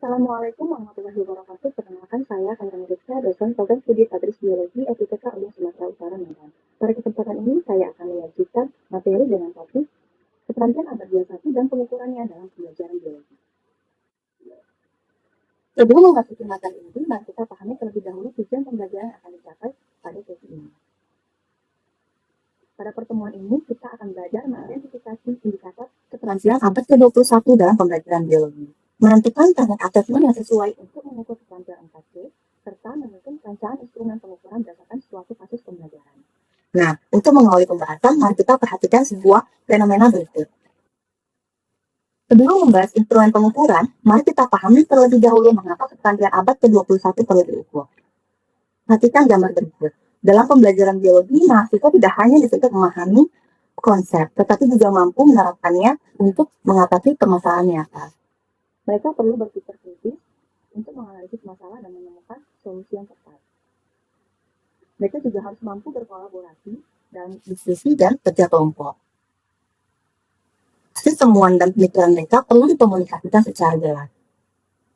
Assalamualaikum warahmatullahi wabarakatuh. Perkenalkan saya Khairul Rizka, dosen program studi Tadris Biologi FIPK UIN Sumatera Utara, Medan. Pada kesempatan ini saya akan menyajikan materi dengan topik keterampilan abad 21 dan pengukurannya dalam pembelajaran biologi. Sebelum memasuki materi ini, mari kita pahami terlebih dahulu tujuan pembelajaran yang akan dicapai pada sesi ini. Pada pertemuan ini, kita akan belajar mengidentifikasi indikator keterampilan abad ke-21 dalam pembelajaran biologi, menentukan target asesmen yang sesuai untuk mengukur keterampilan 4C, serta menyusun perencanaan instrumen pengukuran berdasarkan suatu kasus pembelajaran. Nah, untuk mengawali pembahasan, mari kita perhatikan sebuah fenomena berikut. Sebelum membahas instrumen pengukuran, mari kita pahami terlebih dahulu mengapa keterampilan abad ke-21 perlu diukur. Perhatikan gambar berikut. Dalam pembelajaran biologi, mahasiswa tidak hanya dituntut memahami konsep, tetapi juga mampu menerapkannya untuk mengatasi permasalahan nyata. Mereka perlu berpikir kritis untuk menganalisis masalah dan menemukan solusi yang tepat. Mereka juga harus mampu berkolaborasi dan diskusi dan kerja kelompok. Hasil temuan dan pemikiran mereka perlu dikomunikasikan secara jelas.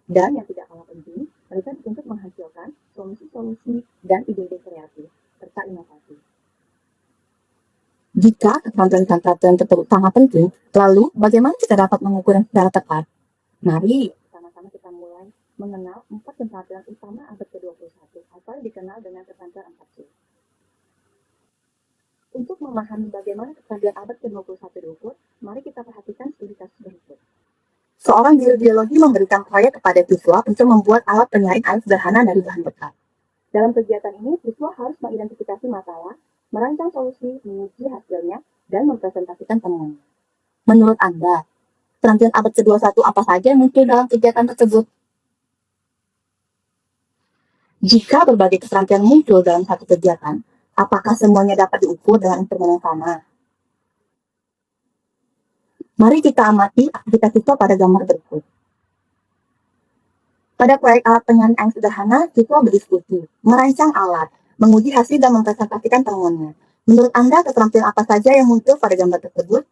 Dan yang tidak kalah penting, mereka dituntut menghasilkan solusi-solusi dan ide-ide kreatif serta inovasi. Jika keterampilan tersebut sangat penting, lalu bagaimana kita dapat mengukurnya secara tepat? Mari sama-sama kita mulai mengenal 4 keterampilan utama abad ke-21 atau dikenal dengan keterampilan 4C. Untuk memahami bagaimana keterampilan abad ke-21 diukur, mari kita perhatikan studi kasus berikut. Seorang guru biologi memberikan proyek kepada siswa untuk membuat alat penyaring air sederhana dari bahan bekas. Dalam kegiatan ini, siswa harus mengidentifikasi masalah, merancang solusi, menguji hasilnya, dan mempresentasikan temuannya. Menurut Anda, keterampilan abad ke-21 apa saja yang muncul dalam kegiatan tersebut? Jika berbagai keterampilan muncul dalam satu kegiatan, apakah semuanya dapat diukur dengan instrumen yang sama? Mari kita amati aktivitas siswa pada gambar berikut. Pada proyek alat penyaring air sederhana, siswa berdiskusi, merancang alat, menguji hasil dan mempresentasikan temuannya. Menurut Anda, keterampilan apa saja yang muncul pada gambar tersebut?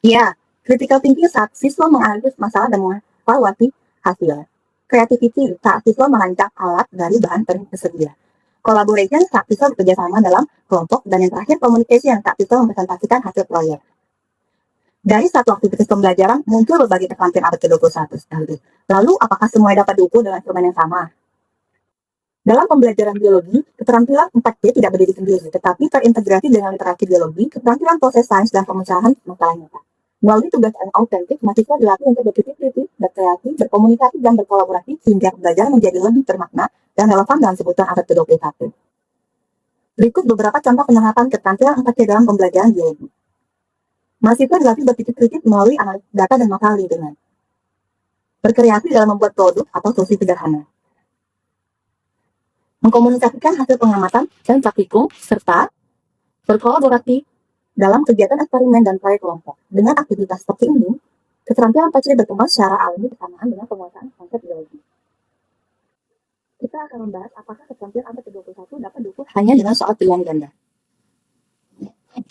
Ya, critical thinking saat siswa menganalisis masalah dan mengevaluasi hasil. Creativity saat siswa merancang alat dari bahan tersedia. Collaboration saat siswa bekerja sama dalam kelompok. Dan yang terakhir, communication saat siswa mempresentasikan hasil proyek. Dari satu aktivitas pembelajaran, muncul berbagai keterampilan abad ke-21 sekaligus. Lalu, apakah semuanya dapat diukur dengan instrumen yang sama? Dalam pembelajaran biologi, keterampilan 4C tidak berdiri sendiri, tetapi terintegrasi dengan literasi biologi, keterampilan proses sains, dan pemecahan masalah nyata. Melalui tugas yang autentik, mahasiswa dilatih untuk berpikir kritis, berkreasi, berkomunikasi, dan berkolaborasi sehingga pembelajaran menjadi lebih bermakna dan relevan dalam sebutan abad ke-21. Berikut beberapa contoh penerapan keterampilan 4C dalam pembelajaran biologi. Mahasiswa dilatih berpikir kritis melalui analisis data dan masalah lingkungan. Berkreasi dalam membuat produk atau solusi sederhana. Mengkomunikasikan hasil pengamatan dan praktikum, serta berkolaborasi dalam kegiatan eksperimen dan proyek kelompok. Dengan aktivitas seperti ini, keterampilan 4C berkembang secara alami bersamaan dengan penguasaan konsep biologi. Kita akan membahas apakah keterampilan abad ke-21 dapat diukur hanya dengan soal pilihan ganda.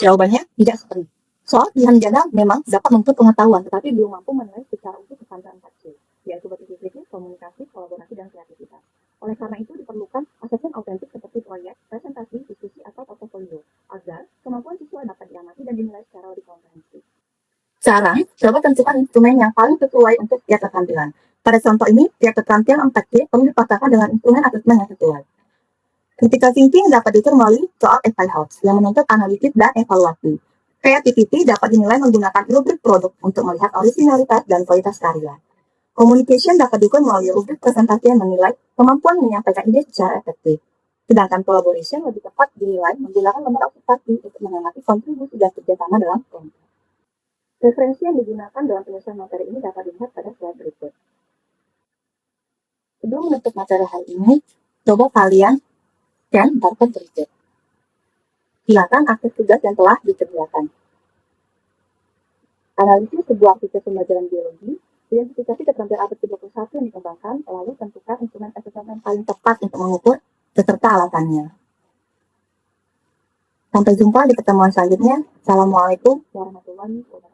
Jawabannya tidak sepenuhnya. Soal pilihan ganda memang dapat menuntut pengetahuan, tetapi belum mampu menilai secara utuh keterampilan 4C, yaitu berpikir kritis, komunikasi, kolaborasi, dan kreativitas. Oleh karena itu diperlukan asesmen autentik seperti proyek, presentasi, diskusi, atau portofolio, agar kemampuan siswa dapat diamati dan dinilai secara lebih komprehensif. Sekarang, coba tentukan instrumen yang paling sesuai untuk setiap keterampilan. Pada contoh ini, setiap keterampilan 4C perlu dipasangkan dengan instrumen asesmen yang sesuai. Critical thinking dapat diukur melalui soal Eppinghaus yang menuntut analisis dan evaluasi. Creativity dapat dinilai menggunakan rubrik produk untuk melihat originalitas dan kualitas karya. Communication dapat diukur melalui rubrik presentasi yang menilai kemampuan menyampaikan ide secara efektif. Sedangkan collaboration lebih tepat dinilai menggunakan nomor observasi untuk mengamati kontribusi dan kerjasama dalam kelompok. Referensi yang digunakan dalam penyusunan materi ini dapat dilihat pada slide berikut. Sebelum menutup materi hari ini, coba kalian scan barcode berikut. Silakan akses tugas yang telah disediakan. Analisis sebuah aktivitas pembelajaran biologi, identifikasi keterampilan abad ke-21 yang dikembangkan, lalu tentukan instrumen asesmen yang paling tepat untuk mengukur beserta alasannya. Sampai jumpa di pertemuan selanjutnya. Assalamualaikum warahmatullahi wabarakatuh.